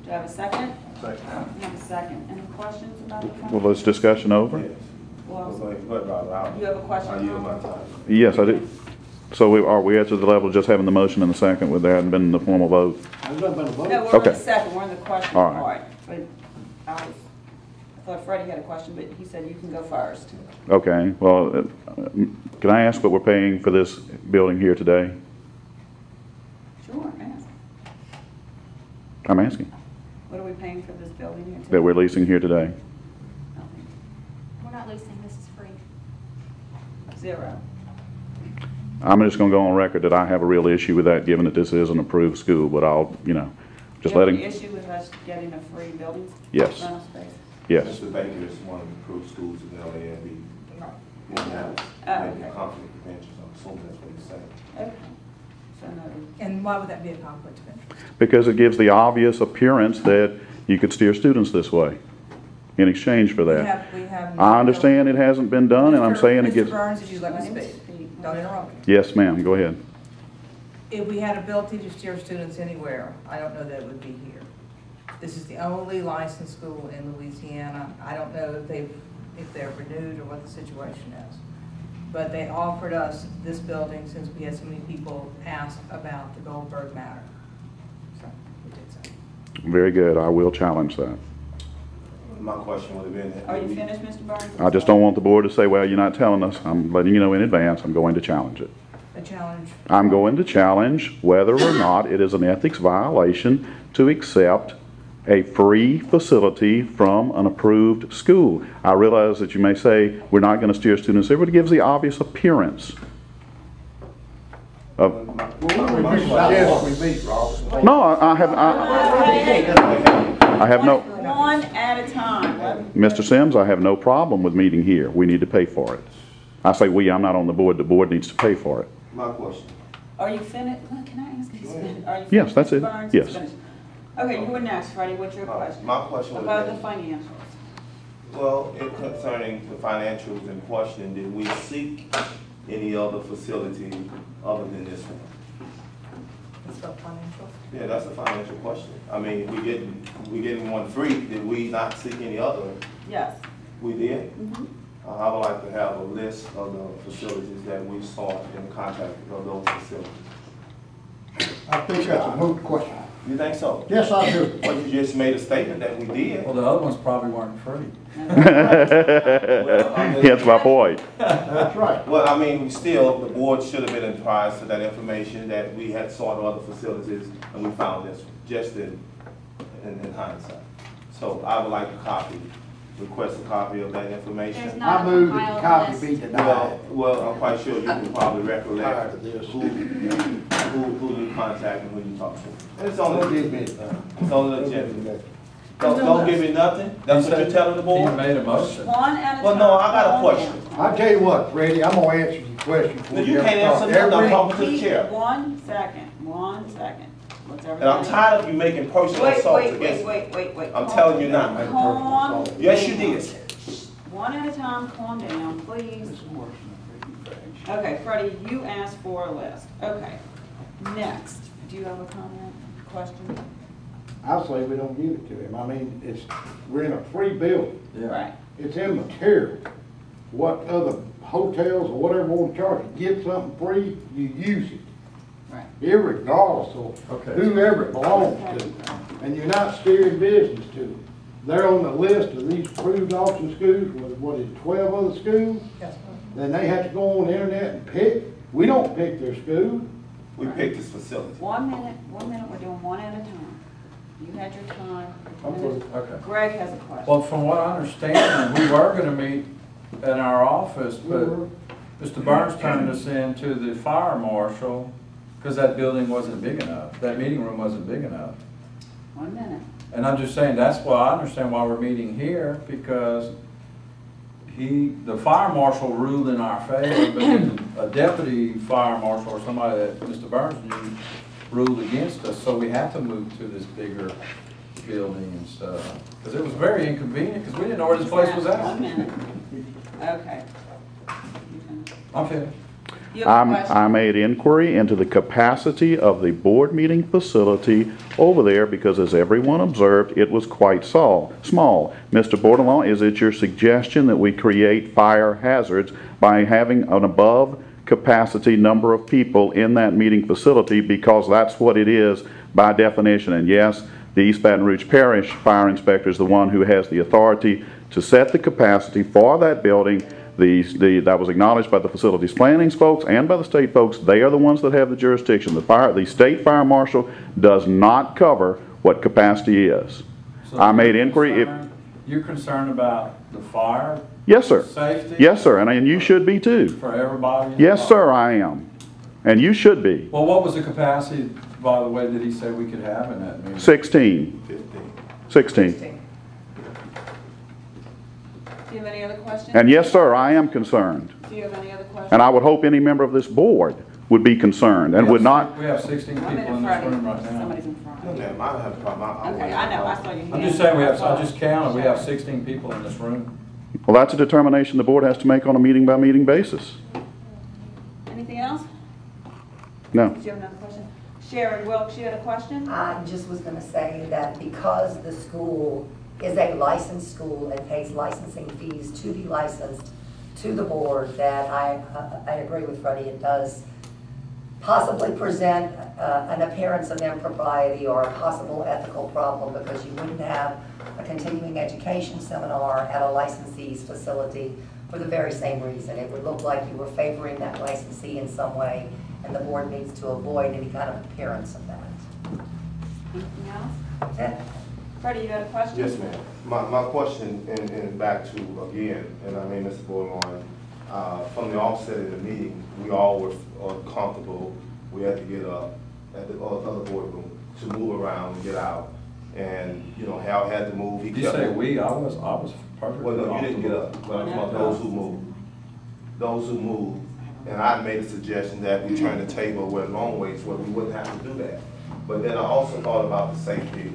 Do I have a second? Second. I have a second. Any questions about the Well, phone? this discussion over? Yes. Well, You you have a question? I yield my time. Yes, I do. So are we at the level of just having the motion and the second where there hadn't been the formal vote? No, we're in Okay. the second, we're in the question All right. part. But I thought Freddie had a question, but he said you can go first. Okay, well, can I ask what we're paying for this building here today? Sure, ask. I'm asking. What are we paying for this building here today? That we're leasing here today? Nothing. We're not leasing, this is free. Zero. I'm just gonna go on record that I have a real issue with that, given that this is an approved school, but I'll, just You have letting, any issue with us getting a free building? Yes. Rental space? yes. Mr. Baker is one of the approved schools in LALB. Now, maybe okay. conflict of interest, I'm assuming that's what he's saying. Okay. So noted. And why would that be a conflict of interest? Because it gives the obvious appearance that you could steer students this way in exchange for that. We have. I understand it hasn't been done, and I'm saying it Mr. gives, Burns, did you let me speak? Don't interrupt me. yes, ma'am, go ahead. If we had ability to steer students anywhere, I don't know that it would be here. This is the only licensed school in Louisiana. I don't know if they're renewed or what the situation is. But they offered us this building since we had so many people ask about the Goldberg matter. So we did so. Very good, I will challenge that. My question would have been. Are you finished, Mr. Burns? I just don't want the board to say, well, you're not telling us. I'm letting you know in advance, I'm going to challenge it. A challenge. I'm going to challenge whether or not it is an ethics violation to accept a free facility from an approved school. I realize that you may say, we're not going to steer students there, but it gives the obvious appearance of, no, I have no, One at a time. Mr. Sims, I have no problem with meeting here. We need to pay for it. I say we, I'm not on the board needs to pay for it. My question. Are you finished? Can I ask you something? Are you Yes, finished, that's Mr. it. Burns? Yes. Finished. Okay, you were next, Freddie. What's your question? My question would About have the been, financials. well, concerning the financials in question, did we seek any other facility other than this one? It's about financial. Yeah, that's a financial question. I mean, we getting one free. Did we not seek any other? Yes. We did? Mm-hmm. I would like to have a list of the facilities that we sought in contact of those facilities. I think that's a moot question. You think so? Yes, I do. Well, you just made a statement that we did. Well, the other ones probably weren't free. Hence my point. That's right. Well, I mean, still, the board should have been apprised to that information that we had sought other facilities and we found this just in hindsight. So I would like a copy, request a copy of that information. There's not I move that the copy be denied. Well, I'm quite sure you can probably Tired recollect of this. who you contacted, who you talked to. It's on Don't the, give me it's on the agenda. that. Don't give me nothing? That's what you're telling the He board? made a motion. One at a time. Well, no, I got a question. I tell you what, Freddie, I'm gonna answer your question. No, you can't answer nothing, I'm talking to the Keep chair. 1 second. 1 second. What's And I'm everybody? tired of you making personal assaults against me. Wait. I'm telling you now. Calm Yes, you down. did. 1 at a time, calm down, please. Okay, Freddie, you asked for a list. Okay. Next, do you have a comment, question? I say we don't give it to him. I mean, we're in a free building. Yeah. Right. It's immaterial. What other hotels or whatever want to charge you, get something free, you use it. Right. Irregardless of Okay. whoever it belongs to. And you're not steering business to them. They're on the list of these approved auction schools, what is 12 other schools? Yes, sir. Then they have to go on the internet and pick. We don't pick their school. We picked this facility. 1 minute, we're doing 1 at a time. You had your time. Okay. Greg has a question. Well, from what I understand, we were gonna meet in our office, but Mr. Burns turned us into the fire marshal because that building wasn't big enough. That meeting room wasn't big enough. 1 minute. And I'm just saying, that's why I understand why we're meeting here, because the fire marshal ruled in our favor, but then a deputy fire marshal or somebody that Mr. Burns knew ruled against us, so we had to move to this bigger building and stuff. Because it was very inconvenient, because we didn't know where this place was at. 1 minute. Okay. You finished? I'm finished. You have a question? I made inquiry into the capacity of the board meeting facility over there because, as everyone observed, it was quite small. Mr. Bordelon, is it your suggestion that we create fire hazards by having an above capacity number of people in that meeting facility, because that's what it is by definition? And yes, the East Baton Rouge Parish Fire Inspector is the one who has the authority to set the capacity for that building. That was acknowledged by the facilities planning folks and by the state folks. They are the ones that have the jurisdiction. The state fire marshal does not cover what capacity is. So I made inquiry. You're concerned about the fire? Yes, sir. Safety? Yes, sir, and you should be too. For everybody? Yes, sir, I am. And you should be. Well, what was the capacity, by the way, did he say we could have in that meeting? 16. 16. Do you have any other questions? And yes, sir, I am concerned. Do you have any other questions? And I would hope any member of this board would be concerned and would not. We have 16 people I'm in in this front room of right you. now. Somebody's in front No, of you. ma'am, I don't have a problem. Okay, I know, I saw your hand. I'm just saying, I just counted, we have 16 people in this room. Well, that's a determination the board has to make on a meeting-by-meeting basis. Anything else? No. Did you have another question? Sharon Wilkes, you had a question? I just was gonna say that because the school is a licensed school and pays licensing fees to be licensed to the board, that I agree with Freddie, it does possibly present an appearance of impropriety or a possible ethical problem, because you wouldn't have a continuing education seminar at a licensee's facility for the very same reason. It would look like you were favoring that licensee in some way, and the board needs to avoid any kind of appearance of that. Anything else? That's it. Freddie, you had a question? Yes, ma'am. My question, and back to, again, and I mean, Mr. Bordelon, from the offset of the meeting, we all were comfortable. We had to get up at the other boardroom to move around and get out. And, you know, Hal had to move. He Did you kept say moving. we? I was perfectly. Well, no, you didn't get up, but I'm talking about those who moved. Those who moved. And I made a suggestion that we turn the table where long ways where we wouldn't have to do that. But then I also thought about the safety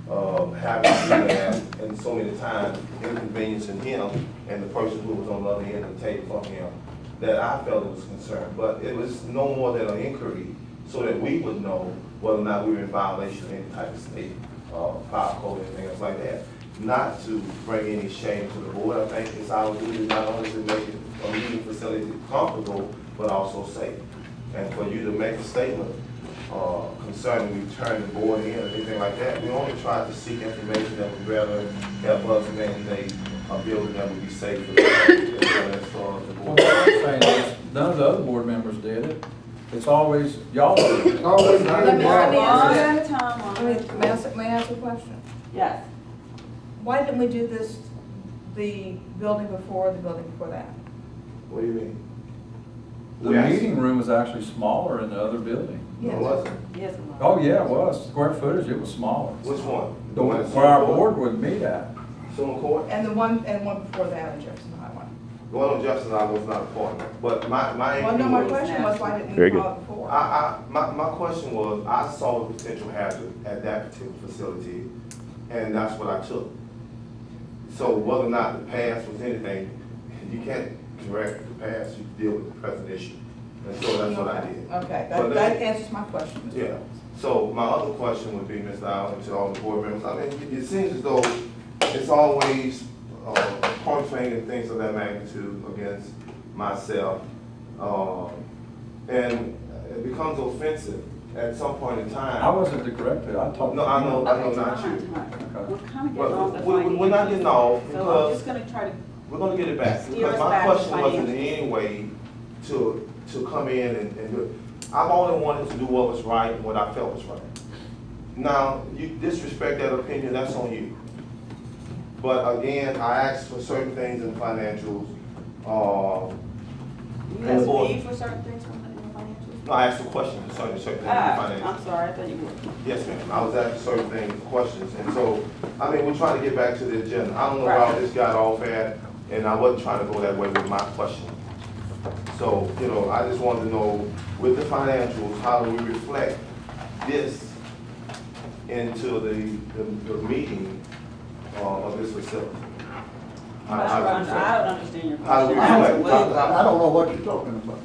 of having to do that, and so many times inconveniencing him and the person who was on the other end of the table from him, that I felt it was concerned. But it was no more than an inquiry so that we would know whether or not we were in violation of any type of state fire code or anything else like that. Not to bring any shame to the board. I think it's our duty not only to make a meeting facility comfortable, but also safe. And for you to make a statement concerning returning the board in or anything like that, we only tried to seek information that would rather help us mandate a building that would be safe for the as far as the Well, board. what I'm saying is, none of the other board members did it. It's always y'all. It's always Let me One ask at a time, May I ask a question? Yes. Why didn't we do this, the building before that? What do you mean? The meeting room was actually smaller in the other building. No, it wasn't. Yes, it was. Oh, yeah, it was. Square footage, it was smaller. Which one? The one one at where our Sewell Court? board would meet at. Sewell Court? And one before that on Jefferson Highway. The one on Jefferson, I was not a part of. But my Well, no, my inquiry was, question was, why didn't Very we good. call it before? my question was, I saw the potential hazard at that particular facility, and that's what I took. So whether or not the past was anything, you can't correct the past, you deal with the present issue. And so that's what I did. Okay, But that answers my question. Mr. Yeah, so my other question would be, Ms. Allen, to all the board members, I mean, it seems as though it's always pointing and things of that magnitude against myself. And it becomes offensive at some point in time. I wasn't the corrector. I talked. No, I know Okay, not time, you. time. Okay. We're kind of getting But off the we're not getting off So I'm because just gonna try to, we're gonna get it back. Steer Because us my back to question wasn't in financials. any way to come in and do it. I've only wanted to do what was right and what I felt was right. Now, you disrespect that opinion, that's on you. But again, I asked for certain things in financials. you asked me for certain things from the financials? No, I asked for questions concerning certain things in financials. I'm sorry, I thought you would. Yes, ma'am. I was asking certain things, questions, and so, I mean, we're trying to get back to the agenda. I don't know Right. how this got off at, and I wasn't trying to go that way with my question. So, you know, I just wanted to know, with the financials, how do we reflect this into the meeting of this facility? I don't understand your How do question. we That was reflect? way- I don't know what you're talking about.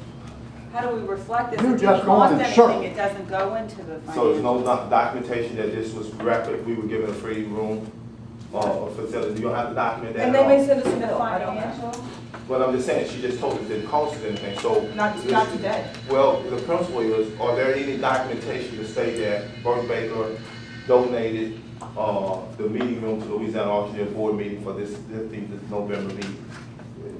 How do we reflect this? You're It just didn't cost going in anything, circles. it doesn't go into the financial. So there's no documentation that this was record, we were given a free room or facility? You don't have to document that And at they may all? send us a The bill, I don't know. financial? Well, I'm just saying, she just told us it didn't cost us anything, so. Not today. Well, the principle is, are there any documentation to say that Burk Baker donated, the meeting room to the Louisiana Auctioneer Board meeting for this November meeting?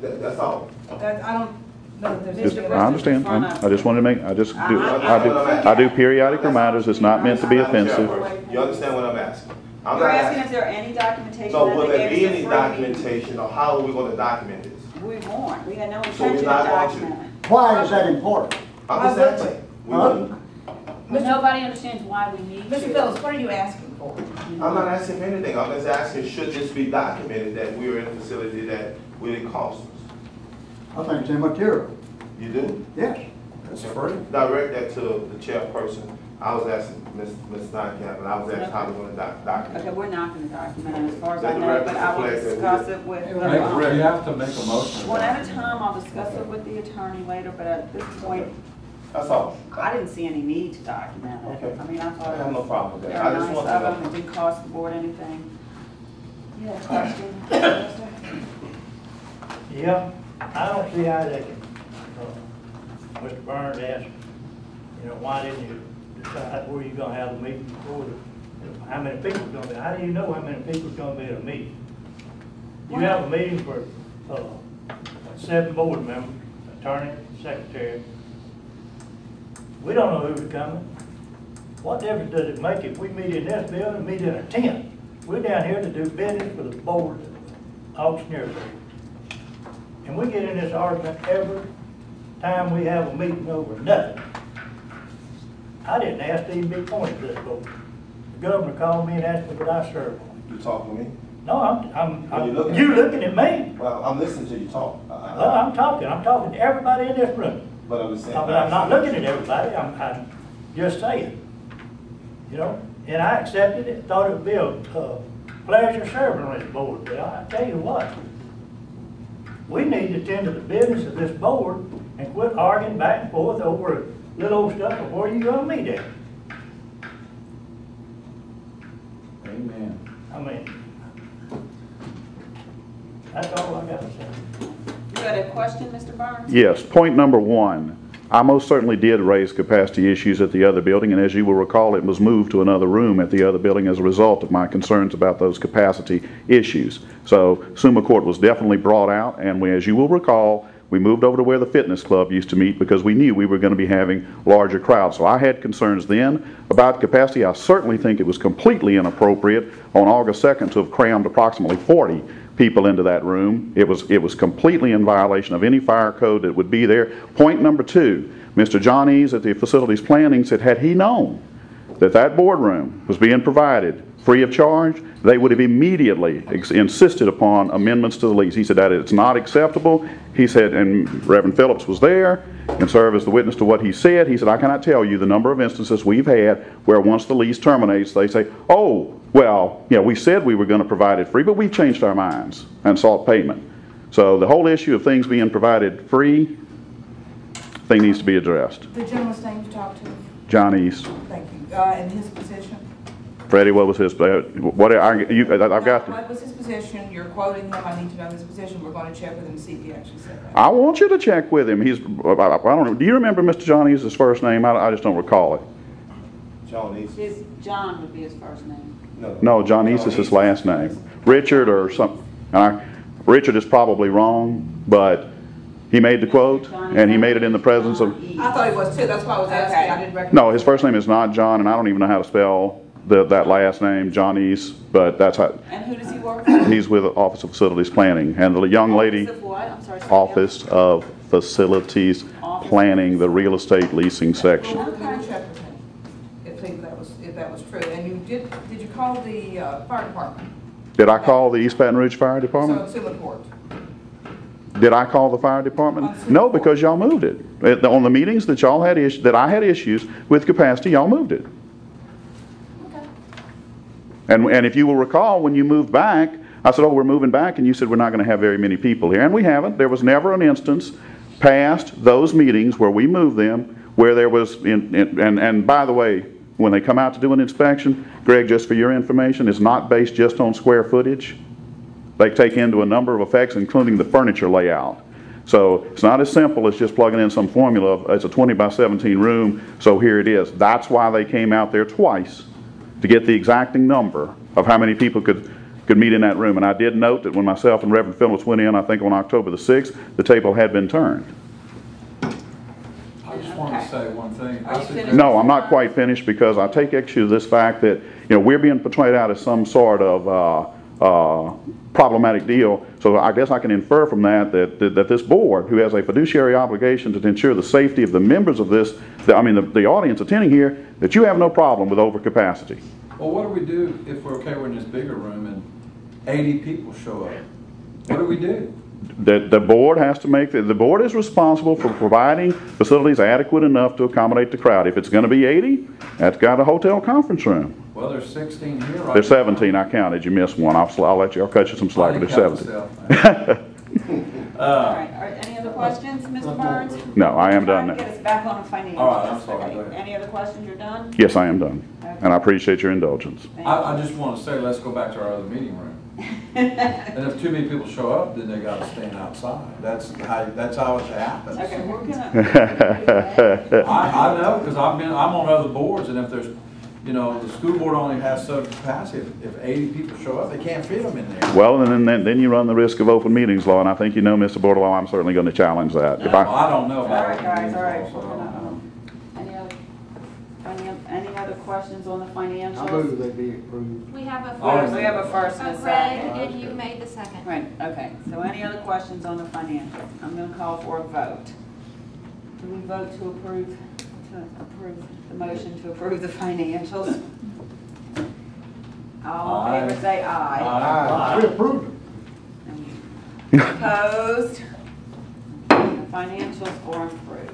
That's all. That, I don't know if there's Just, anything. I understand. I just wanted to make, I do periodic reminders. It's not meant to be offensive. You understand what I'm asking? I'm You're not asking if there any documentation So that will they there gave be us any a free documentation, or how are we gonna document this? We weren't, we had no So intention we're of not going to? documenting it. Why is that important? I'm just asking. We wouldn't- But nobody understands why we need to. Mr. Phillips, what are you asking for? I'm not asking for anything, I'm just asking, should this be documented that we were in a facility that really cost us? I think it's immaterial. You do? Yes. It's free. Direct that to the chairperson. I was asking Ms. Steinkamp, and I was asking how we want to document Okay, it. we're not gonna document it as far as Let I the know, record but I will reflect that we- discuss it with. You have to make a motion. One at a time, I'll discuss it with the attorney later, but at this point, That's all. I didn't see any need to document it. Okay. I mean, I I thought have no problem with there that. are I just nice want of to them, know. it didn't cost the board anything. You had a question? Yes, sir? Yeah, I don't see how they can, Mr. Burns asked, why didn't you decide where you're gonna have the meeting before how many people are gonna be? How do you know how many people are gonna be at a meeting? You have a meeting for, 7 board members, attorney, secretary. We don't know who's coming. What difference does it make if we meet in this building, meet in a tent? We're down here to do business for the board, auctioneer. And we get in this argument every time we have a meeting over nothing. I didn't ask to even be appointed to this board. The governor called me and asked me would I serve on it. You talking to me? No, Are you looking you at- looking at me. Well, I'm listening to you talk. Well, I'm talking to everybody in this room. But I'm just saying. I'm not looking at everybody, I'm just saying. And I accepted it, thought it would be a pleasure serving on this board, but I tell you what, we need to tend to the business of this board and quit arguing back and forth over little old stuff of where you gonna meet at. Amen. I mean, that's all I gotta say. You got a question, Mr. Burns? Yes, point number 1. I most certainly did raise capacity issues at the other building, and as you will recall, it was moved to another room at the other building as a result of my concerns about those capacity issues. So Summa Court was definitely brought out, and as you will recall, we moved over to where the fitness club used to meet because we knew we were going to be having larger crowds. So I had concerns then about capacity. I certainly think it was completely inappropriate on August 2nd to have crammed approximately 40 people into that room. It was completely in violation of any fire code that would be there. Point number 2, Mr. John Eves at the facilities planning said had he known that that boardroom was being provided free of charge, they would have immediately insisted upon amendments to the lease. He said that it's not acceptable. He said, and Reverend Phillips was there and served as the witness to what he said. He said, I cannot tell you the number of instances we've had where once the lease terminates, they say, oh, well, we said we were going to provide it free, but we've changed our minds and sought payment. So the whole issue of things being provided free, thing needs to be addressed. The gentleman's name you talked to, John East. thank you, and his position? Freddie, what was his, I've got to. What was his position? You're quoting him, I need to know his position, we're going to check with him, see if he actually said that. I want you to check with him. I don't know. Do you remember Mr. John East's first name? I just don't recall it. John East. John would be his first name. No, John East is his last name. Richard or something. Richard is probably wrong, but he made the quote, and he made it in the presence of... I thought he was too, that's why I was asking, I didn't recognize. No, his first name is not John, and I don't even know how to spell that last name, John East, but that's how... And who does he work for? He's with the Office of Facilities Planning, and the young lady... Office of what? I'm sorry. Office of Facilities Planning, the real estate leasing section. We will check with him, if that was true. And did you call the fire department? Did I call the East Baton Rouge Fire Department? So, Summa Court. Did I call the fire department? No, because y'all moved it. On the meetings that y'all had that I had issues with capacity, y'all moved it. Okay. And if you will recall, when you moved back, I said, oh, we're moving back, and you said we're not going to have very many people here. And we haven't. There was never an instance past those meetings where we moved them, where there was, and by the way, when they come out to do an inspection, Greg, just for your information, it's not based just on square footage. They take into a number of effects, including the furniture layout. So it's not as simple as just plugging in some formula of it's a 20 by 17 room, so here it is. That's why they came out there twice, to get the exacting number of how many people could meet in that room. And I did note that when myself and Reverend Phillips went in, I think on October the 6th, the table had been turned. I just wanted to say one thing. Are you finished? No, I'm not quite finished, because I take issue with this fact that, we're being portrayed out as some sort of problematic deal. So I guess I can infer from that that this board, who has a fiduciary obligation to ensure the safety of the members of this, the audience attending here, that you have no problem with overcapacity. Well, what do we do if we're in this bigger room and 80 people show up? What do we do? The board has to make, the board is responsible for providing facilities adequate enough to accommodate the crowd. If it's going to be 80, that's got a hotel conference room. Well, there's 16 here right now. There's 17, I counted, you missed one. I'll cut you some slack, but there's 17. All right, any other questions, Mr. Burns? No, I am done Trying to now. get us back on financials. All right, I'm sorry, go ahead. Any other questions, you're done? Yes, I am done. Okay. And I appreciate your indulgence. Thank I just want to say, let's go back to our other meeting room. And if too many people show up, then they got to stand outside. That's how it happens. Okay, we're gonna. I know, because I'm on other boards, and if there's, the school board only has certain capacity. If 80 people show up, they can't fit them in there. Well, and then you run the risk of open meetings law, and I think Mr. Board of Law, I'm certainly going to challenge that. Well, I don't know All about right, guys, all right. so I don't know. Any other questions on the I financials? move they be approved. We have a Oh, first. we have a first and a Greg, second. and you made the second. Right, okay, so any other questions on the financials? I'm gonna call for a vote. Do we vote to approve the motion to approve the financials? All in favor say aye. Aye. We approved them. Opposed? The financials are approved.